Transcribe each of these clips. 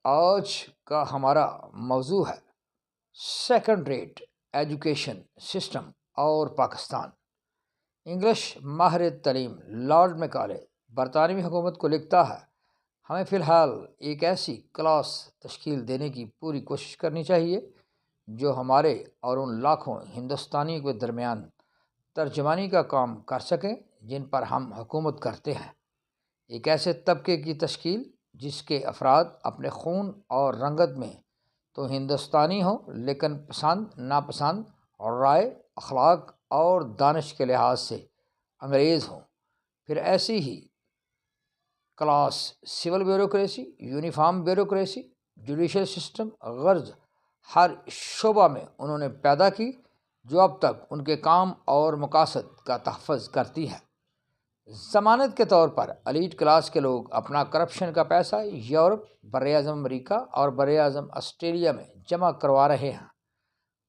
آج کا ہمارا موضوع ہے سیکنڈ ریٹ ایجوکیشن سسٹم اور پاکستان۔ انگلش ماہر تعلیم لارڈ میکالے برطانوی حکومت کو لکھتا ہے، ہمیں فی الحال ایک ایسی کلاس تشکیل دینے کی پوری کوشش کرنی چاہیے جو ہمارے اور ان لاکھوں ہندوستانیوں کے درمیان ترجمانی کا کام کر سکیں جن پر ہم حکومت کرتے ہیں۔ ایک ایسے طبقے کی تشکیل جس کے افراد اپنے خون اور رنگت میں تو ہندوستانی ہوں لیکن پسند ناپسند اور رائے، اخلاق اور دانش کے لحاظ سے انگریز ہوں۔ پھر ایسی ہی class civil bureaucracy, uniform bureaucracy, judicial system غرض ہر شعبہ میں انہوں نے پیدا کی جو اب تک ان کے کام اور مقاصد کا تحفظ کرتی ہے۔ ضمانت کے طور پر ایلیٹ کلاس کے لوگ اپنا کرپشن کا پیسہ یورپ، براعظم امریکہ اور براعظم آسٹریلیا میں جمع کروا رہے ہیں۔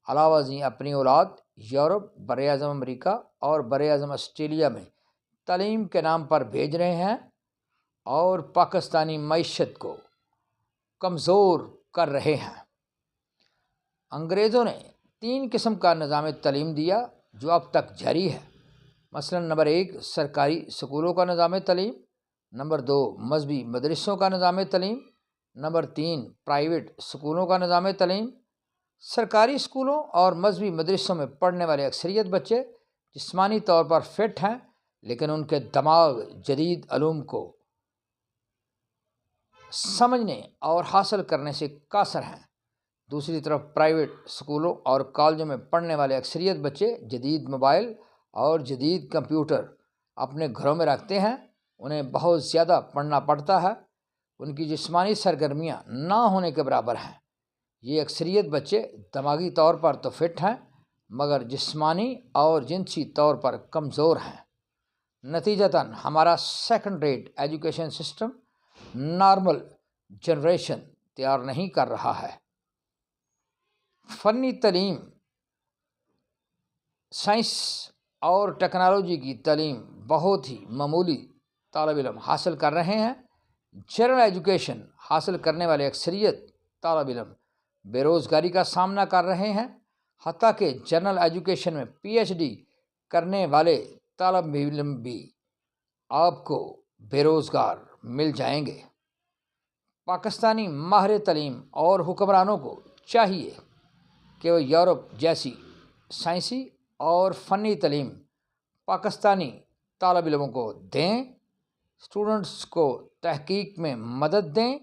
علاوہ ازیں اپنی اولاد یورپ، براعظم امریکہ اور براعظم آسٹریلیا میں تعلیم کے نام پر بھیج رہے ہیں اور پاکستانی معیشت کو کمزور کر رہے ہیں۔ انگریزوں نے 3 قسم کا نظام تعلیم دیا جو اب تک جاری ہے۔ مثلا نمبر 1 سرکاری اسکولوں کا نظام تعلیم، نمبر 2 مذہبی مدرسوں کا نظام تعلیم، نمبر 3 پرائیویٹ اسکولوں کا نظام تعلیم۔ سرکاری اسکولوں اور مذہبی مدرسوں میں پڑھنے والے اکثریت بچے جسمانی طور پر فٹ ہیں لیکن ان کے دماغ جدید علوم کو سمجھنے اور حاصل کرنے سے قاصر ہیں۔ دوسری طرف پرائیویٹ اسکولوں اور کالجوں میں پڑھنے والے اکثریت بچے جدید موبائل اور جدید کمپیوٹر اپنے گھروں میں رکھتے ہیں، انہیں بہت زیادہ پڑھنا پڑتا ہے، ان کی جسمانی سرگرمیاں نہ ہونے کے برابر ہیں۔ یہ اکثریت بچے دماغی طور پر تو فٹ ہیں مگر جسمانی اور جنسی طور پر کمزور ہیں۔ نتیجتاً ہمارا second rate education system normal generation تیار نہیں کر رہا ہے۔ فنی تعلیم، سائنس اور ٹیکنالوجی کی تعلیم بہت ہی معمولی طالب علم حاصل کر رہے ہیں۔ جنرل ایجوکیشن حاصل کرنے والے اکثریت طالب علم بے روزگاری کا سامنا کر رہے ہیں، حتیٰ کہ جنرل ایجوکیشن میں PhD کرنے والے طالب علم بھی آپ کو بے روزگار مل جائیں گے۔ پاکستانی ماہر تعلیم اور حکمرانوں کو چاہیے کہ وہ یورپ جیسی سائنسی اور فنی تعلیم پاکستانی طالب علموں کو دیں، اسٹوڈنٹس کو تحقیق میں مدد دیں،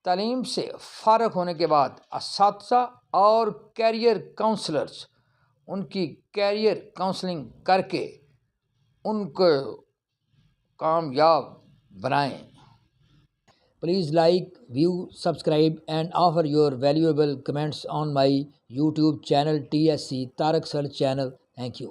تعلیم سے فارغ ہونے کے بعد اساتذہ اور کیریئر کاؤنسلرز ان کی کیریئر کاؤنسلنگ کر کے ان کو کامیاب بنائیں۔ Please like, view, subscribe and offer your valuable comments on my YouTube channel TSC Tarak Sir channel. Thank you.